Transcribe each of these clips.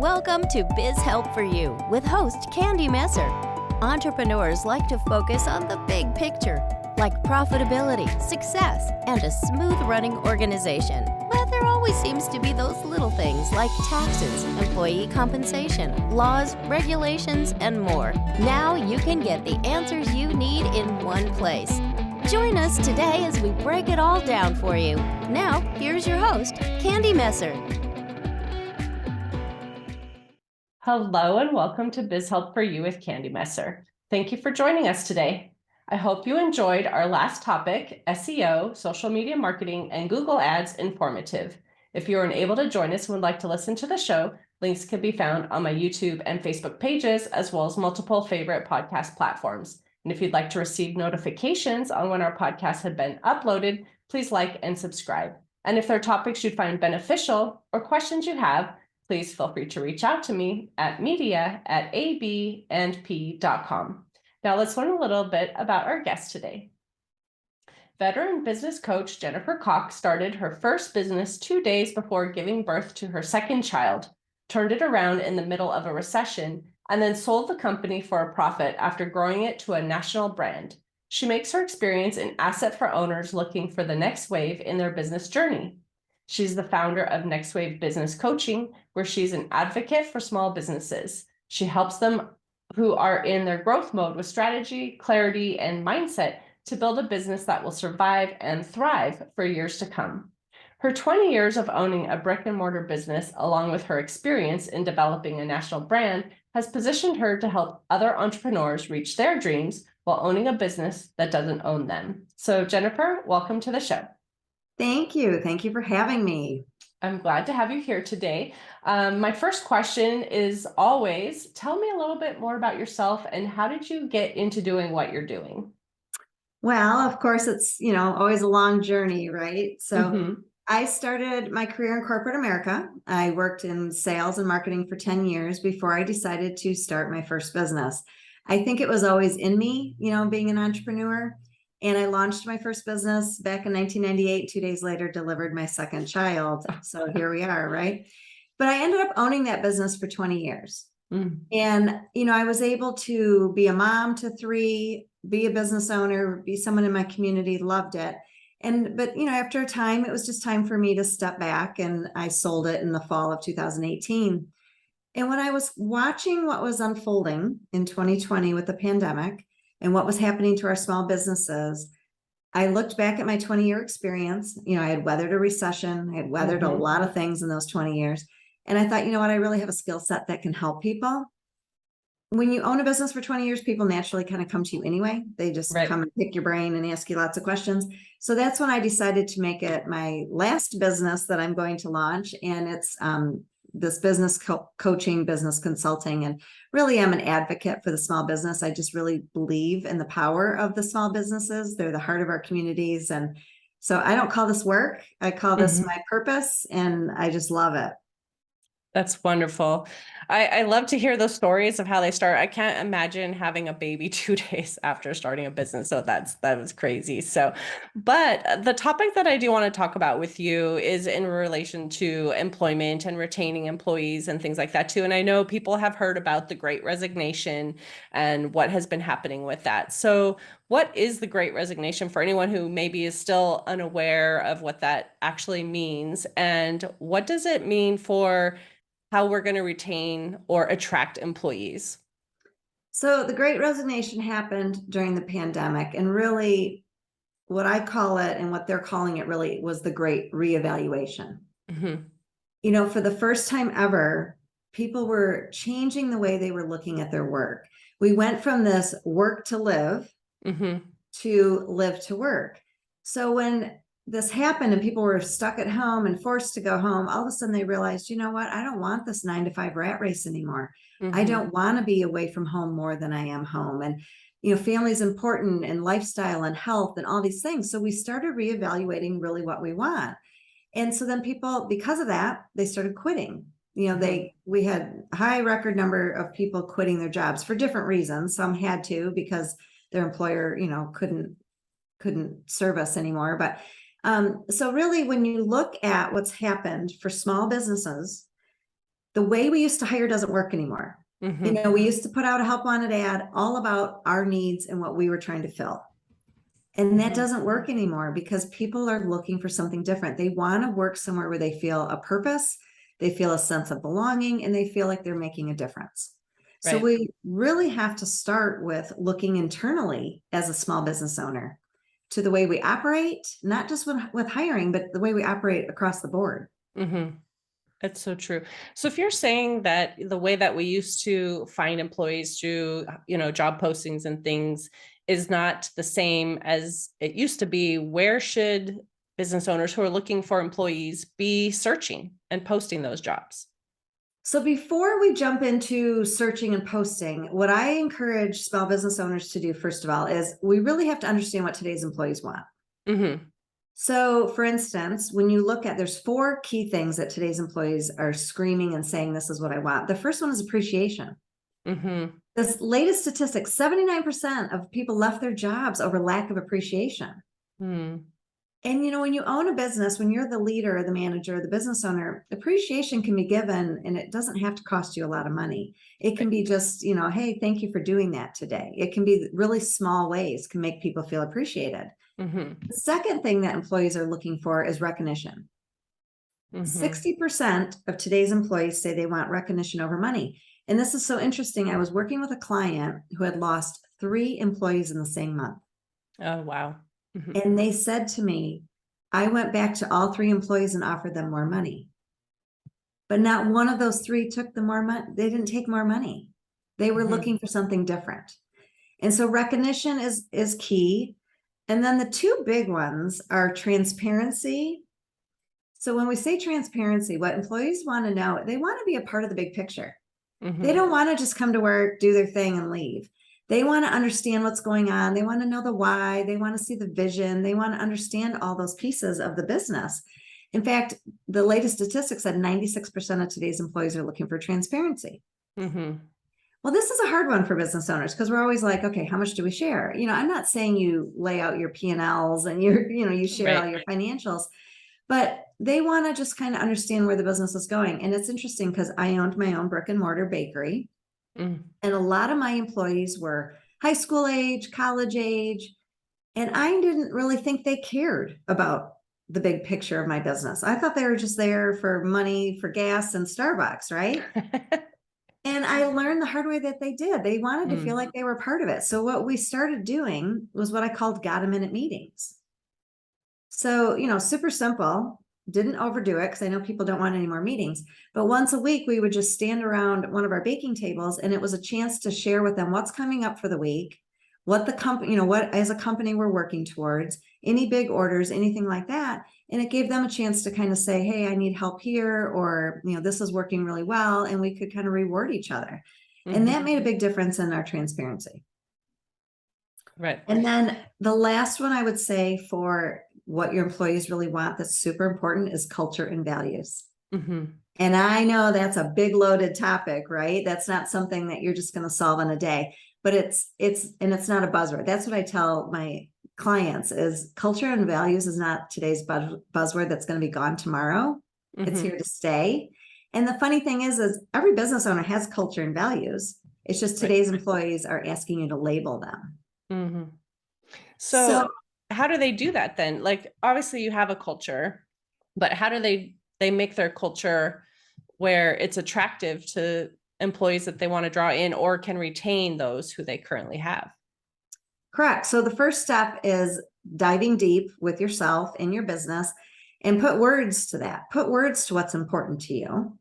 Welcome to Biz Help for You with host Candy Messer. Entrepreneurs like to focus on the big picture, like profitability, success, and a smooth-running organization. But there always seems to be those little things like taxes, employee compensation, laws, regulations, and more. Now you can get the answers you need in one place. Join us today as we break it all down for you. Now, here's your host, Candy Messer. Hello and welcome to Biz Help for You with Candy Messer. Thank you for joining us today. I hope you enjoyed our last topic, SEO, social media marketing, and Google Ads informative. If you are unable to join us and would like to listen to the show, links can be found on my YouTube and Facebook pages, as well as multiple favorite podcast platforms. And if you'd like to receive notifications on when our podcasts have been uploaded, please like and subscribe. And if there are topics you find beneficial or questions you have, please feel free to reach out to me at media@abandp.com. Now let's learn a little bit about our guest today. Veteran business coach Jennifer Kok started her first business 2 days before giving birth to her second child, turned it around in the middle of a recession, and then sold the company for a profit after growing it to a national brand. She makes her experience an asset for owners looking for the next wave in their business journey. She's the founder of Next Wave Business Coaching, where she's an advocate for small businesses. She helps them who are in their growth mode with strategy, clarity, and mindset to build a business that will survive and thrive for years to come. Her 20 years of owning a brick and mortar business, along with her experience in developing a national brand, has positioned her to help other entrepreneurs reach their dreams while owning a business that doesn't own them. So Jennifer, welcome to the show. Thank you. Thank you for having me. I'm glad to have you here today. My first question is always, tell me a little bit more about yourself and how did you get into doing what you're doing? Well, of course, it's, always a long journey, right? So I started my career in corporate America. I worked in sales and marketing for 10 years before I decided to start my first business. I think it was always in me, being an entrepreneur. And I launched my first business back in 1998. 2 days later, delivered my second child. So here we are, right? But I ended up owning that business for 20 years. And, I was able to be a mom to 3, be a business owner, be someone in my community, loved it. But after a time, it was just time for me to step back, and I sold it in the fall of 2018. And when I was watching what was unfolding in 2020 with the pandemic, and what was happening to our small businesses, I looked back at my 20-year experience. I had weathered a recession. I had weathered a lot of things in those 20 years. And I thought, I really have a skill set that can help people. When you own a business for 20 years, people naturally kind of come to you anyway. They just come and pick your brain and ask you lots of questions. So that's when I decided to make it my last business that I'm going to launch. And it's this business coaching, business consulting, and really I'm an advocate for the small business. I just really believe in the power of the small businesses. They're the heart of our communities. And so I don't call this work. I call this my purpose, and I just love it. That's wonderful. I love to hear those stories of how they start. I can't imagine having a baby 2 days after starting a business. So that was crazy. But the topic that I do want to talk about with you is in relation to employment and retaining employees and things like that too. And I know people have heard about the Great Resignation and what has been happening with that. So what is the Great Resignation for anyone who maybe is still unaware of what that actually means? And what does it mean for how we're going to retain or attract employees? So the Great Resignation happened during the pandemic, and really what I call it and what they're calling it really was the Great Reevaluation. For the first time ever, people were changing the way they were looking at their work. We went from this work to live to live to work. So when this happened and people were stuck at home and forced to go home, all of a sudden they realized, you know what? I don't want this 9-to-5 rat race anymore. I don't want to be away from home more than I am home. And, family is important, and lifestyle and health and all these things. So we started reevaluating really what we want. And so then people, because of that, they started quitting. We had a high record number of people quitting their jobs for different reasons. Some had to because their employer, couldn't serve us anymore. But so really, when you look at what's happened for small businesses, the way we used to hire doesn't work anymore. Mm-hmm. We used to put out a help wanted ad all about our needs and what we were trying to fill. And that doesn't work anymore because people are looking for something different. They want to work somewhere where they feel a purpose, they feel a sense of belonging, and they feel like they're making a difference. So Right. we really have to start with looking internally as a small business owner to the way we operate, not just with hiring, but the way we operate across the board. Mm-hmm. That's so true. So if you're saying that the way that we used to find employees through, job postings and things is not the same as it used to be, where should business owners who are looking for employees be searching and posting those jobs? So before we jump into searching and posting, what I encourage small business owners to do, first of all, is we really have to understand what today's employees want. Mm-hmm. So for instance, when you look at, there's 4 key things that today's employees are screaming and saying, this is what I want. The first one is appreciation. Mm-hmm. This latest statistic, 79% of people left their jobs over lack of appreciation. Mm. And, when you own a business, when you're the leader or the manager or the business owner, appreciation can be given and it doesn't have to cost you a lot of money. It can be just, hey, thank you for doing that today. It can be really small ways can make people feel appreciated. Mm-hmm. The second thing that employees are looking for is recognition. Mm-hmm. 60% of today's employees say they want recognition over money. And this is so interesting. I was working with a client who had lost 3 employees in the same month. Oh, wow. Mm-hmm. And they said to me, I went back to all 3 employees and offered them more money. But not one of those 3 took the more money. They didn't take more money. They were looking for something different. And so recognition is key. And then the 2 big ones are transparency. So when we say transparency, what employees want to know, they want to be a part of the big picture. Mm-hmm. They don't want to just come to work, do their thing and leave. They want to understand what's going on. They want to know the why. They want to see the vision. They want to understand all those pieces of the business. In fact, the latest statistics said 96% of today's employees are looking for transparency. Mm-hmm. Well, this is a hard one for business owners because we're always like, okay, how much do we share? I'm not saying you lay out your P&Ls and you share all your financials, but they want to just kind of understand where the business is going. And it's interesting because I owned my own brick and mortar bakery. And a lot of my employees were high school age, college age, and I didn't really think they cared about the big picture of my business. I thought they were just there for money, for gas and Starbucks, right? And I learned the hard way that they did. They wanted to feel like they were part of it. So what we started doing was what I called got a minute meetings. So, super simple. Didn't overdo it because I know people don't want any more meetings, but once a week we would just stand around one of our baking tables and it was a chance to share with them what's coming up for the week, what the company, what as a company we're working towards, any big orders, anything like that. And it gave them a chance to kind of say, hey, I need help here, or, this is working really well. And we could kind of reward each other. And that made a big difference in our transparency. Right. And then the last one I would say for what your employees really want that's super important is culture and values. Mm-hmm. And I know that's a big loaded topic, right? That's not something that you're just going to solve in a day, but it's not a buzzword. That's what I tell my clients is culture and values is not today's buzzword that's going to be gone tomorrow. Mm-hmm. It's here to stay. And the funny thing is every business owner has culture and values. It's just today's employees are asking you to label them. Mm-hmm. So how do they do that then? Like, obviously you have a culture, but how do they make their culture where it's attractive to employees that they want to draw in or can retain those who they currently have? Correct. So the first step is diving deep with yourself in your business and put words to that. Put words to what's important to you.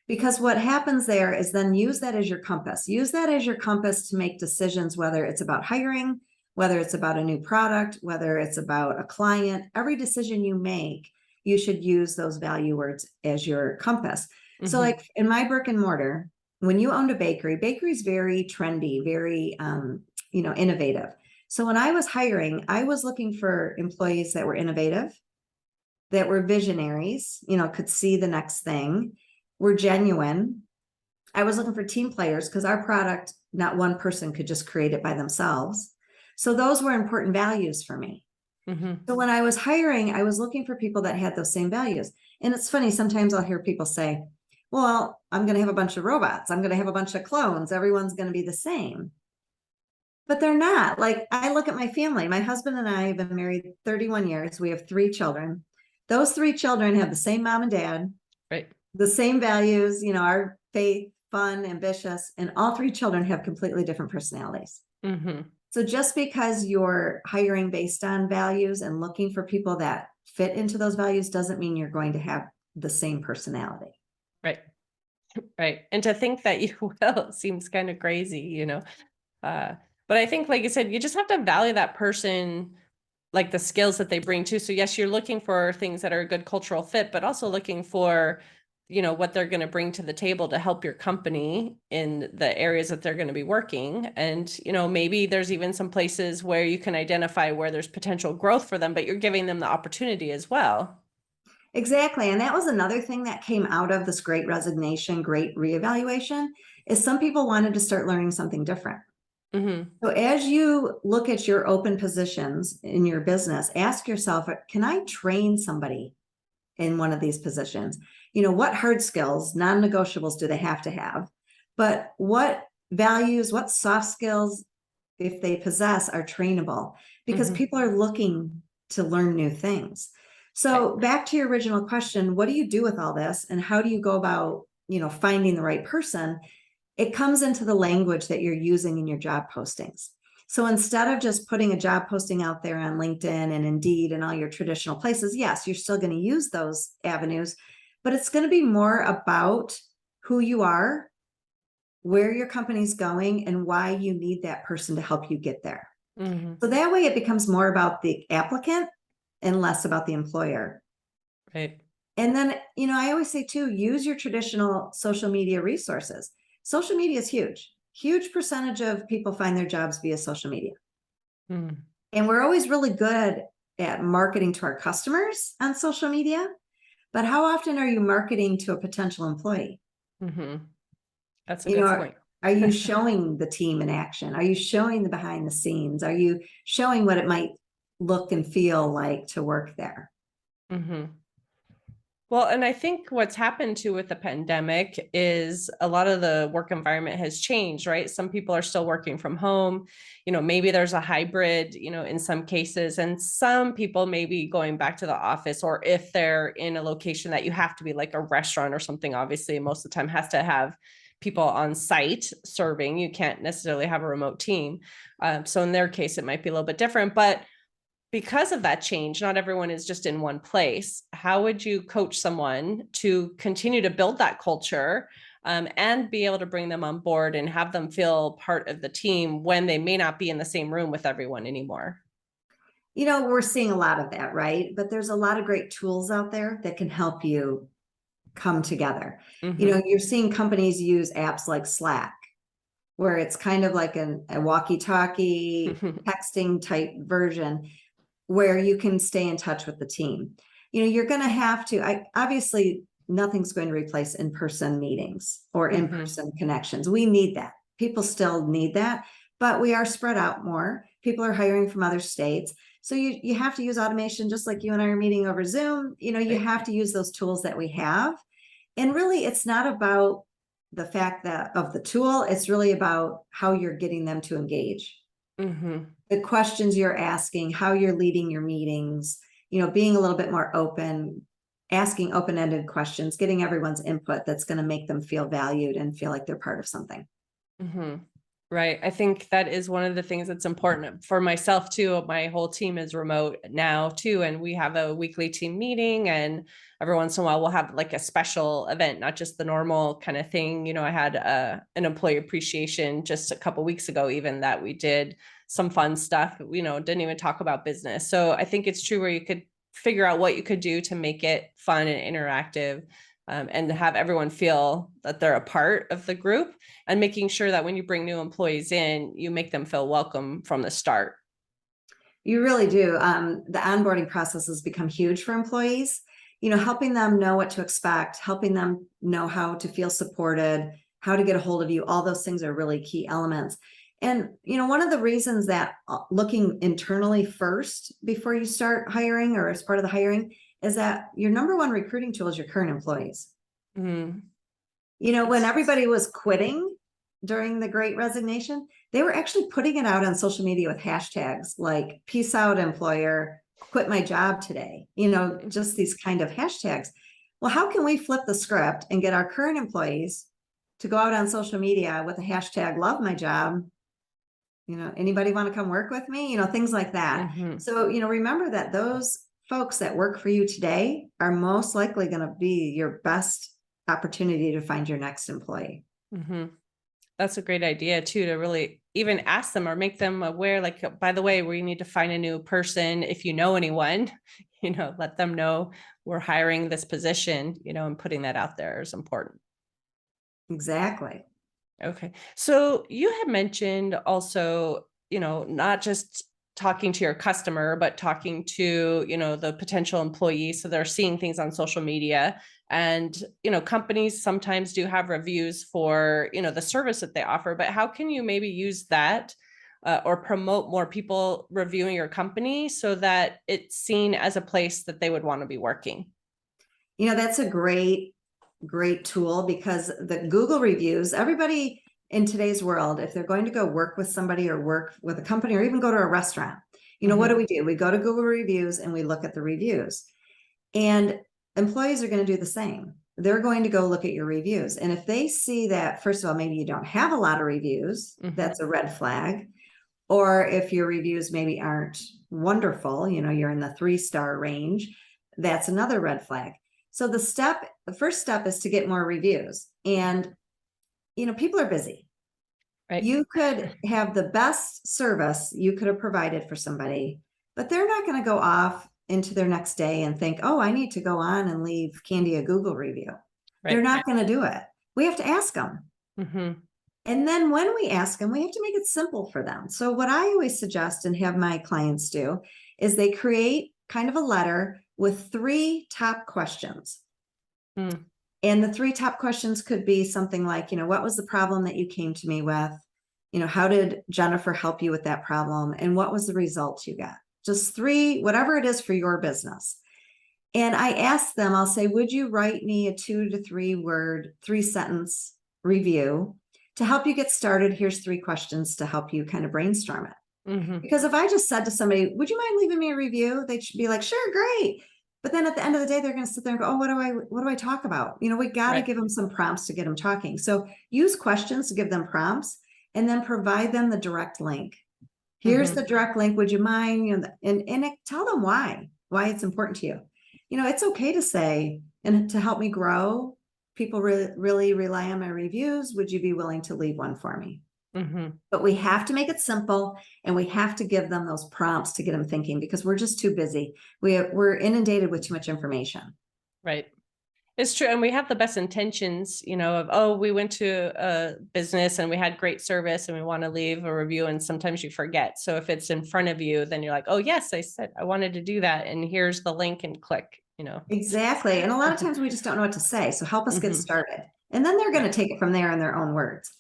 Because what happens there is then use that as your compass. Use that as your compass to make decisions, whether it's about hiring, whether it's about a new product, whether it's about a client. Every decision you make, you should use those value words as your compass. Mm-hmm. So like in my brick and mortar, when you owned a bakery is very trendy, very, innovative. So when I was hiring, I was looking for employees that were innovative, that were visionaries, could see the next thing, were genuine. I was looking for team players because our product, not one person could just create it by themselves. So those were important values for me. Mm-hmm. So when I was hiring, I was looking for people that had those same values. And it's funny, sometimes I'll hear people say, well, I'm going to have a bunch of robots. I'm going to have a bunch of clones. Everyone's going to be the same. But they're not. Like, I look at my family. My husband and I have been married 31 years. We have 3 children. Those 3 children have the same mom and dad, Right. the same values, our faith, fun, ambitious, and all 3 children have completely different personalities. Mm-hmm. So just because you're hiring based on values and looking for people that fit into those values doesn't mean you're going to have the same personality. Right. Right. And to think that you will seems kind of crazy, but I think, like you said, you just have to value that person, like the skills that they bring too. So yes, you're looking for things that are a good cultural fit, but also looking for, what they're going to bring to the table to help your company in the areas that they're going to be working. And, maybe there's even some places where you can identify where there's potential growth for them, but you're giving them the opportunity as well. Exactly. And that was another thing that came out of this great resignation, great reevaluation, is some people wanted to start learning something different. Mm-hmm. So as you look at your open positions in your business, ask yourself, can I train somebody in one of these positions? What hard skills, non-negotiables do they have to have? But what values, what soft skills, if they possess, are trainable? Because Mm-hmm. people are looking to learn new things. So Right. back to your original question, what do you do with all this? And how do you go about, finding the right person? It comes into the language that you're using in your job postings. So instead of just putting a job posting out there on LinkedIn and Indeed and all your traditional places, yes, you're still going to use those avenues, but it's going to be more about who you are, where your company's going, and why you need that person to help you get there. Mm-hmm. So that way it becomes more about the applicant and less about the employer. Right. And then, I always say too, use your traditional social media resources. Social media is huge. Huge percentage of people find their jobs via social media. Mm-hmm. And we're always really good at marketing to our customers on social media. But how often are you marketing to a potential employee? Mm-hmm. That's a You good know, point. are you showing the team in action? Are you showing the behind the scenes? Are you showing what it might look and feel like to work there? Mm-hmm. Well, and I think what's happened too with the pandemic is a lot of the work environment has changed, right? Some people are still working from home. Maybe there's a hybrid, in some cases, and some people may be going back to the office, or if they're in a location that you have to be, like a restaurant or something, obviously, most of the time has to have people on site serving. You can't necessarily have a remote team. So in their case, it might be a little bit different, but because of that change, not everyone is just in one place. How would you coach someone to continue to build that culture, and be able to bring them on board and have them feel part of the team when they may not be in the same room with everyone anymore? We're seeing a lot of that, right? But there's a lot of great tools out there that can help you come together. Mm-hmm. You're seeing companies use apps like Slack, where it's kind of like a walkie-talkie texting type version where you can stay in touch with the team. You're going to have to, obviously, nothing's going to replace in-person meetings or Mm-hmm. in-person connections. We need that. People still need that, but we are spread out more. People are hiring from other states. So you have to use automation, just like you and I are meeting over Zoom. You Right. have to use those tools that we have. And really, it's not about the fact that of the tool, it's really about how you're getting them to engage. Mm-hmm. The questions you're asking, how you're leading your meetings, being a little bit more open, asking open-ended questions, getting everyone's input that's going to make them feel valued and feel like they're part of something. Mm-hmm. Right. I think that is one of the things that's important for myself too. My whole team is remote now too. And we have a weekly team meeting, and every once in a while we'll have like a special event, not just the normal kind of thing. I had an employee appreciation just a couple of weeks ago, even, that we did some fun stuff, didn't even talk about business. So I think it's true where you could figure out what you could do to make it fun and interactive, and have everyone feel that they're a part of the group, and making sure that when you bring new employees in, you make them feel welcome from the start. You really do. The onboarding process has become huge for employees, helping them know what to expect, helping them know how to feel supported, how to get a hold of you. All those things are really key elements. And, one of the reasons that looking internally first before you start hiring or as part of the hiring is that your number one recruiting tool is your current employees. Mm-hmm. When everybody was quitting during the Great Resignation, they were actually putting it out on social media with hashtags like "peace out, employer," "quit my job today," just these kind of hashtags. Well, how can we flip the script and get our current employees to go out on social media with the hashtag "love my job"? Anybody want to come work with me? Things like that. So, remember that those folks that work for you today are most likely going to be your best opportunity to find your next employee. That's a great idea too, to really even ask them or make them aware, like, by the way, we need to find a new person. If you know anyone, let them know we're hiring this position, and putting that out there is important. Exactly. Okay. So you had mentioned also, not just talking to your customer, but talking to, the potential employee. So they're seeing things on social media, and, companies sometimes do have reviews for, the service that they offer, but how can you maybe use that or promote more people reviewing your company so that it's seen as a place that they would want to be working? That's a great tool, because the Google reviews, everybody in today's world, if they're going to go work with somebody or work with a company or even go to a restaurant, what do? We go to Google reviews and we look at the reviews. And employees are going to do the same. They're going to go look at your reviews. And if they see that, first of all, maybe you don't have a lot of reviews, that's a red flag. Or if your reviews maybe aren't wonderful, you're in the 3-star range, that's another red flag. So the first step is to get more reviews. And, people are busy. Right. You could have the best service you could have provided for somebody, but they're not going to go off into their next day and think, oh, I need to go on and leave Candy a Google review. Right. They're not going to do it. We have to ask them. And then when we ask them, we have to make it simple for them. So what I always suggest and have my clients do is they create kind of a letter with 3 top questions. And the 3 top questions could be something like, what was the problem that you came to me with? How did Jennifer help you with that problem? And what was the result you got? Just 3, whatever it is for your business. And I ask them, I'll say, would you write me a 2 to 3 word, 3-sentence review to help you get started? Here's 3 questions to help you kind of brainstorm it. Because if I just said to somebody, would you mind leaving me a review? They should be like, sure, great. But then at the end of the day, they're going to sit there and go, oh, what do I talk about? We got to give them some prompts to get them talking. So use questions to give them prompts, and then provide them the direct link. Here's the direct link. Would you mind? And tell them why it's important to you. It's okay to say, and to help me grow, people really rely on my reviews. Would you be willing to leave one for me? But we have to make it simple, and we have to give them those prompts to get them thinking, because we're just too busy. We're inundated with too much information. Right. It's true. And we have the best intentions, of, oh, we went to a business and we had great service and we want to leave a review. And sometimes you forget. So if it's in front of you, then you're like, oh, yes, I said I wanted to do that. And here's the link, and click, Exactly. And a lot of times we just don't know what to say. So help us get started. And then they're going to take it from there in their own words.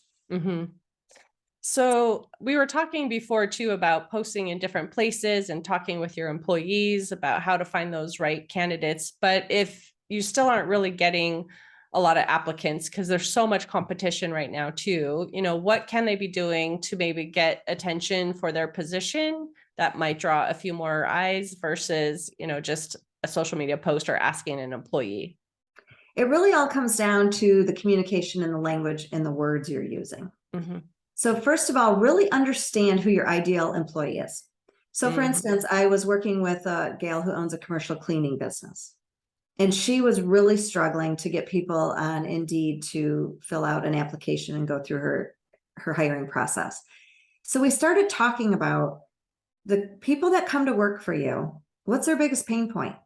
So we were talking before too about posting in different places and talking with your employees about how to find those right candidates. But if you still aren't really getting a lot of applicants, because there's so much competition right now too, what can they be doing to maybe get attention for their position that might draw a few more eyes versus, just a social media post or asking an employee? It really all comes down to the communication and the language and the words you're using. So first of all, really understand who your ideal employee is. So for instance, I was working with a gal who owns a commercial cleaning business, and she was really struggling to get people on Indeed to fill out an application and go through her hiring process. So we started talking about the people that come to work for you. What's their biggest pain point?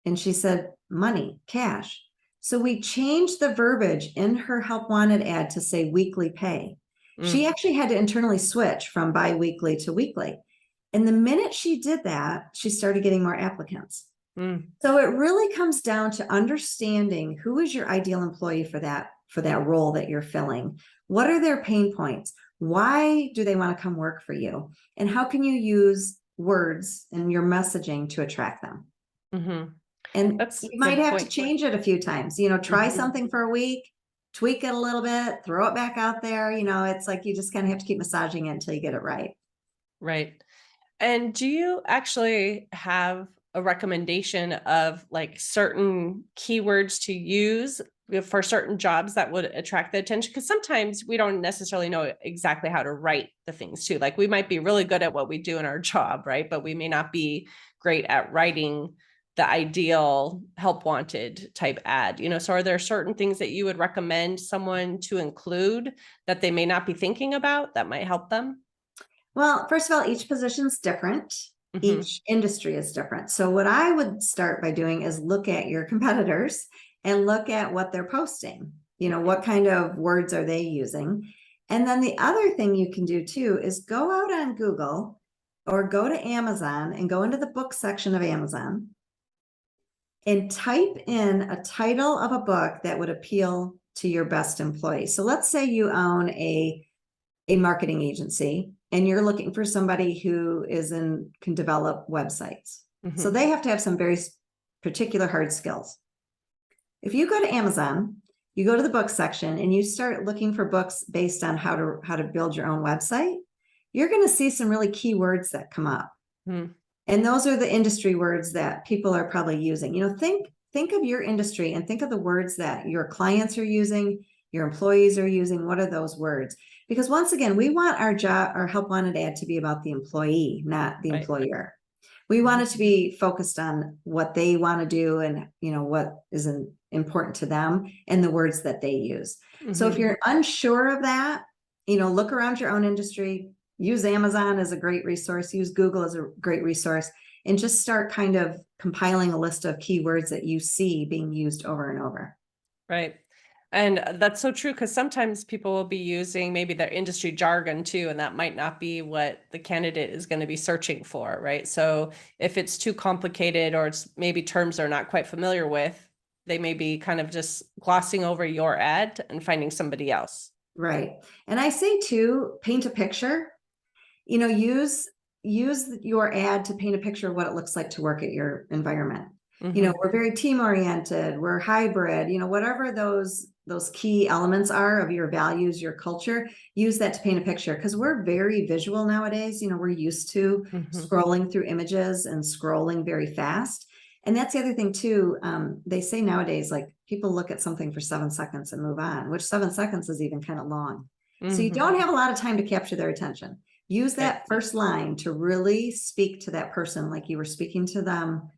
And she said, money, cash. So we changed the verbiage in her help wanted ad to say weekly pay. She actually had to internally switch from bi-weekly to weekly. And the minute she did that, she started getting more applicants. So it really comes down to understanding who is your ideal employee for that role that you're filling. What are their pain points? Why do they want to come work for you? And how can you use words and your messaging to attract them? And That's you a might good have to point. change it a few times, try something for a week, tweak it a little bit, throw it back out there. It's like you just kind of have to keep massaging it until you get it right. Right. And do you actually have a recommendation of like certain keywords to use for certain jobs that would attract the attention? Because sometimes we don't necessarily know exactly how to write the things too. Like we might be really good at what we do in our job, right? But we may not be great at writing the ideal help wanted type ad, so are there certain things that you would recommend someone to include that they may not be thinking about that might help them? Well, first of all, each position's different. Each industry is different. So what I would start by doing is look at your competitors and look at what they're posting. What kind of words are they using? And then the other thing you can do too is go out on Google or go to Amazon and go into the book section of Amazon and type in a title of a book that would appeal to your best employee. So let's say you own a marketing agency and you're looking for somebody who can develop websites. So they have to have some very particular hard skills. If you go to Amazon, you go to the book section and you start looking for books based on how to build your own website, you're going to see some really key words that come up. And those are the industry words that people are probably using. Think of your industry and think of the words that your clients are using, your employees are using. What are those words? Because once again, we want our help wanted ad to be about the employee, not the employer. We want it to be focused on what they want to do and what is important to them and the words that they use. So if you're unsure of that, look around your own industry, use Amazon as a great resource, use Google as a great resource, and just start kind of compiling a list of keywords that you see being used over and over. Right. And that's so true, because sometimes people will be using maybe their industry jargon too, and that might not be what the candidate is going to be searching for, right? So if it's too complicated or it's maybe terms they're not quite familiar with, they may be kind of just glossing over your ad and finding somebody else. Right. And I say too, paint a picture, use your ad to paint a picture of what it looks like to work at your environment. We're very team oriented, we're hybrid, whatever those key elements are of your values, your culture, use that to paint a picture, because we're very visual nowadays. We're used to scrolling through images and scrolling very fast. And that's the other thing too. They say nowadays, like, people look at something for 7 seconds and move on, which 7 seconds is even kind of long. So you don't have a lot of time to capture their attention. Use that first line to really speak to that person like you were speaking to them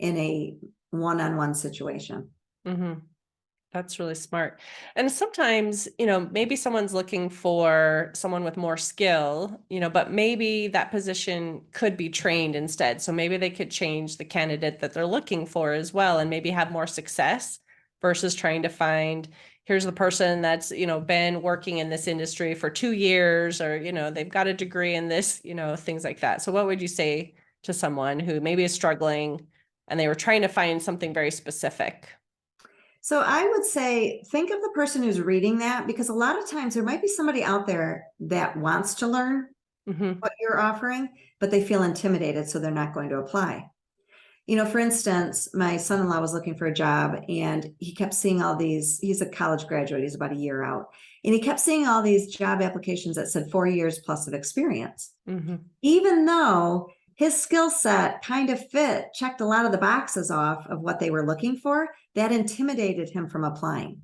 in a one-on-one situation. That's really smart. And sometimes, maybe someone's looking for someone with more skill, but maybe that position could be trained instead. So maybe they could change the candidate that they're looking for as well, and maybe have more success versus trying to find, here's the person that's, been working in this industry for 2 years, or, they've got a degree in this, things like that. So what would you say to someone who maybe is struggling and they were trying to find something very specific? So I would say, think of the person who's reading that, because a lot of times there might be somebody out there that wants to learn what you're offering, but they feel intimidated, so they're not going to apply. For instance, my son-in-law was looking for a job and he kept seeing all these, he's a college graduate, he's about a year out, and he kept seeing all these job applications that said 4 years plus of experience. Even though his skill set kind of checked a lot of the boxes off of what they were looking for, that intimidated him from applying.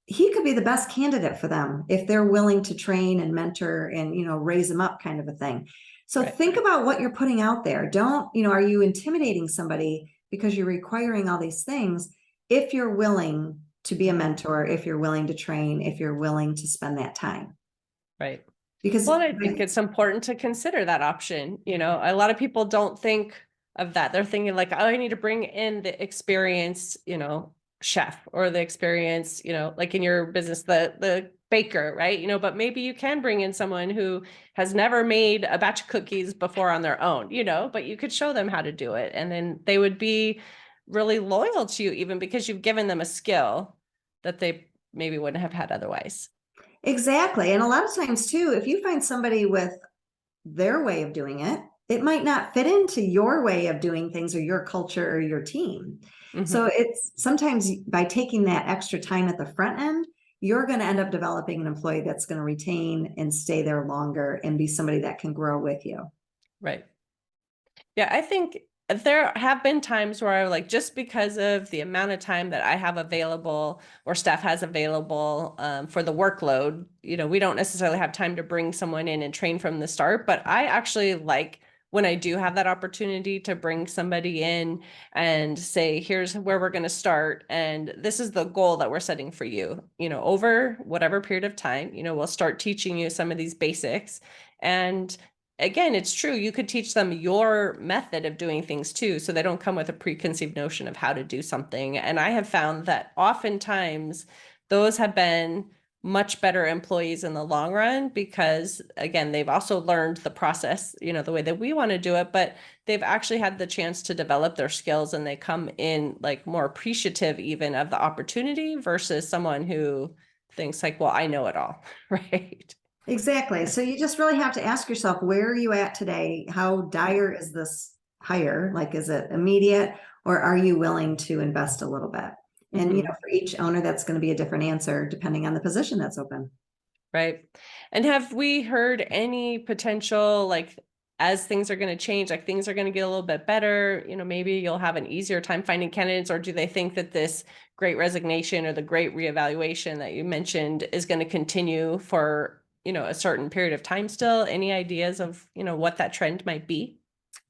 He could be the best candidate for them if they're willing to train and mentor and, raise them up, kind of a thing. So think about what you're putting out there. Don't, are you intimidating somebody because you're requiring all these things? If you're willing to be a mentor, if you're willing to train, if you're willing to spend that time. Right. Because well, I think it's important to consider that option. A lot of people don't think of that. They're thinking like, oh, I need to bring in the experienced, chef, or the experienced, like in your business, the baker, right? But maybe you can bring in someone who has never made a batch of cookies before on their own, but you could show them how to do it. And then they would be really loyal to you, even because you've given them a skill that they maybe wouldn't have had otherwise. Exactly. And a lot of times too, if you find somebody with their way of doing it it might not fit into your way of doing things or your culture or your team. So it's sometimes by taking that extra time at the front end, you're going to end up developing an employee that's going to retain and stay there longer and be somebody that can grow with you. Right. Yeah, I think there have been times where I like, just because of the amount of time that I have available or staff has available for the workload, we don't necessarily have time to bring someone in and train from the start, but I actually like when I do have that opportunity to bring somebody in and say, here's where we're going to start. And this is the goal that we're setting for you, over whatever period of time, we'll start teaching you some of these basics. And again, it's true. You could teach them your method of doing things too, so they don't come with a preconceived notion of how to do something. And I have found that oftentimes those have been much better employees in the long run because, again, they've also learned the process, the way that we want to do it, but they've actually had the chance to develop their skills and they come in like more appreciative even of the opportunity versus someone who thinks like, well, I know it all, right? Exactly. So you just really have to ask yourself, where are you at today? How dire is this hire? Like, is it immediate or are you willing to invest a little bit? And, for each owner, that's going to be a different answer depending on the position that's open. Right. And have we heard any potential, like, as things are going to change, like things are going to get a little bit better, maybe you'll have an easier time finding candidates, or do they think that this great resignation or the great reevaluation that you mentioned is going to continue for, a certain period of time still? Any ideas of, what that trend might be?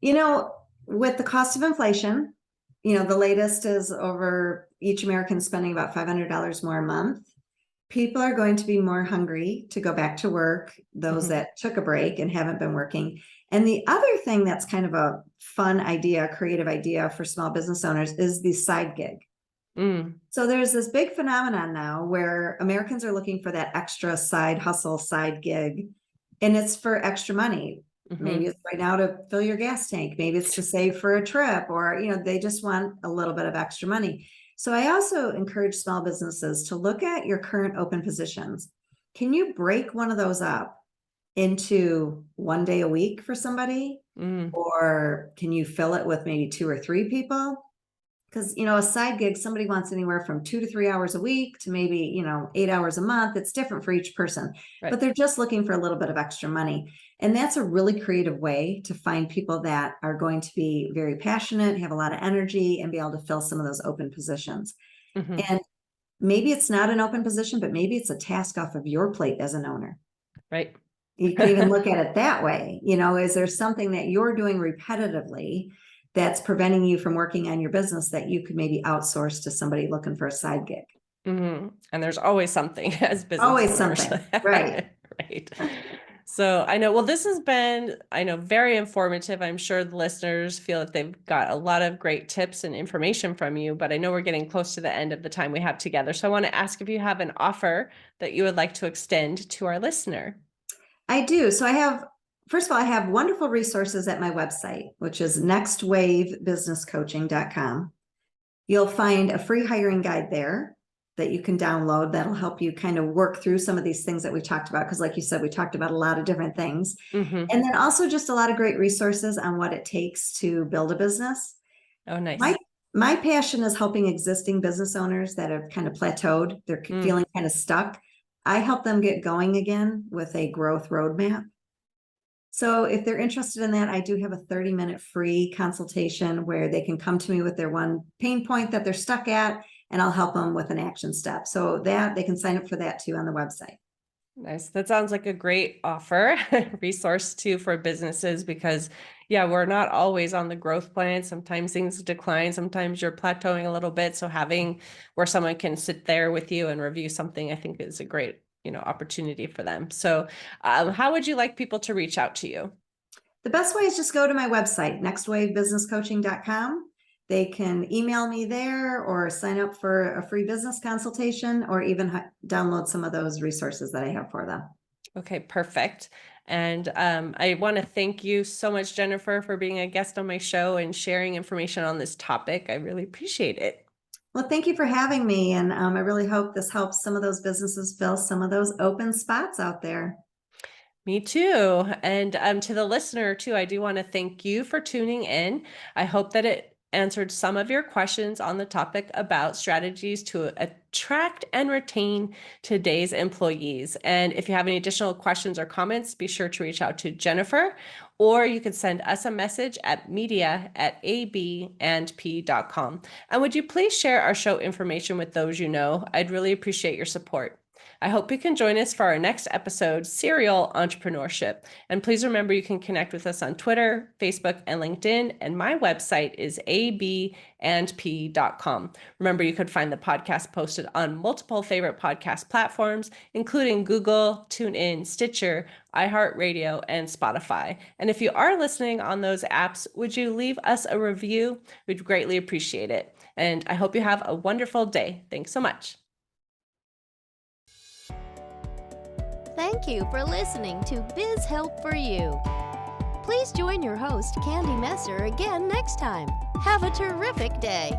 With the cost of inflation, the latest is over each American spending about $500 more a month. People are going to be more hungry to go back to work, those that took a break and haven't been working. And the other thing that's kind of a fun idea, creative idea for small business owners is the side gig. So there's this big phenomenon now where Americans are looking for that extra side hustle, side gig, and it's for extra money. Maybe it's right now to fill your gas tank. Maybe it's to save for a trip, or, they just want a little bit of extra money. So I also encourage small businesses to look at your current open positions. Can you break one of those up into one day a week for somebody? Or can you fill it with maybe 2 or 3 people? Because, a side gig, somebody wants anywhere from 2 to 3 hours a week to maybe, 8 hours a month. It's different for each person, but they're just looking for a little bit of extra money. And that's a really creative way to find people that are going to be very passionate, have a lot of energy, and be able to fill some of those open positions. And maybe it's not an open position, but maybe it's a task off of your plate as an owner. Right. You can even look at it that way. Is there something that you're doing repetitively that's preventing you from working on your business that you could maybe outsource to somebody looking for a side gig? And there's always something as business Always owners. something. Right. Right. So I know, well, this has been, very informative. I'm sure the listeners feel that they've got a lot of great tips and information from you, but I know we're getting close to the end of the time we have together. So I want to ask if you have an offer that you would like to extend to our listener. I do. So first of all, I have wonderful resources at my website, which is nextwavebusinesscoaching.com. You'll find a free hiring guide there that you can download that'll help you kind of work through some of these things that we talked about. Because like you said, we talked about a lot of different things. And then also just a lot of great resources on what it takes to build a business. Oh, nice. My passion is helping existing business owners that have kind of plateaued. They're feeling kind of stuck. I help them get going again with a growth roadmap. So if they're interested in that, I do have a 30-minute free consultation where they can come to me with their one pain point that they're stuck at, and I'll help them with an action step. So that they can sign up for that too on the website. Nice. That sounds like a great offer, resource too for businesses, because we're not always on the growth plan. Sometimes things decline. Sometimes you're plateauing a little bit. So having where someone can sit there with you and review something, I think is a great, opportunity for them. So how would you like people to reach out to you? The best way is just go to my website, nextwavebusinesscoaching.com. They can email me there or sign up for a free business consultation, or even download some of those resources that I have for them. Okay, perfect. And I want to thank you so much, Jennifer, for being a guest on my show and sharing information on this topic. I really appreciate it. Well, thank you for having me. And I really hope this helps some of those businesses fill some of those open spots out there. Me too. And to the listener too, I do want to thank you for tuning in. I hope that it answered some of your questions on the topic about strategies to attract and retain today's employees. And if you have any additional questions or comments, be sure to reach out to Jennifer, or you can send us a message at media@abandp.com. And would you please share our show information with those you know? I'd really appreciate your support. I hope you can join us for our next episode, Serial Entrepreneurship. And please remember you can connect with us on Twitter, Facebook, and LinkedIn. And my website is abandp.com. Remember, you could find the podcast posted on multiple favorite podcast platforms, including Google, TuneIn, Stitcher, iHeartRadio, and Spotify. And if you are listening on those apps, would you leave us a review? We'd greatly appreciate it. And I hope you have a wonderful day. Thanks so much. Thank you for listening to Biz Help for You. Please join your host, Candy Messer, again next time. Have a terrific day.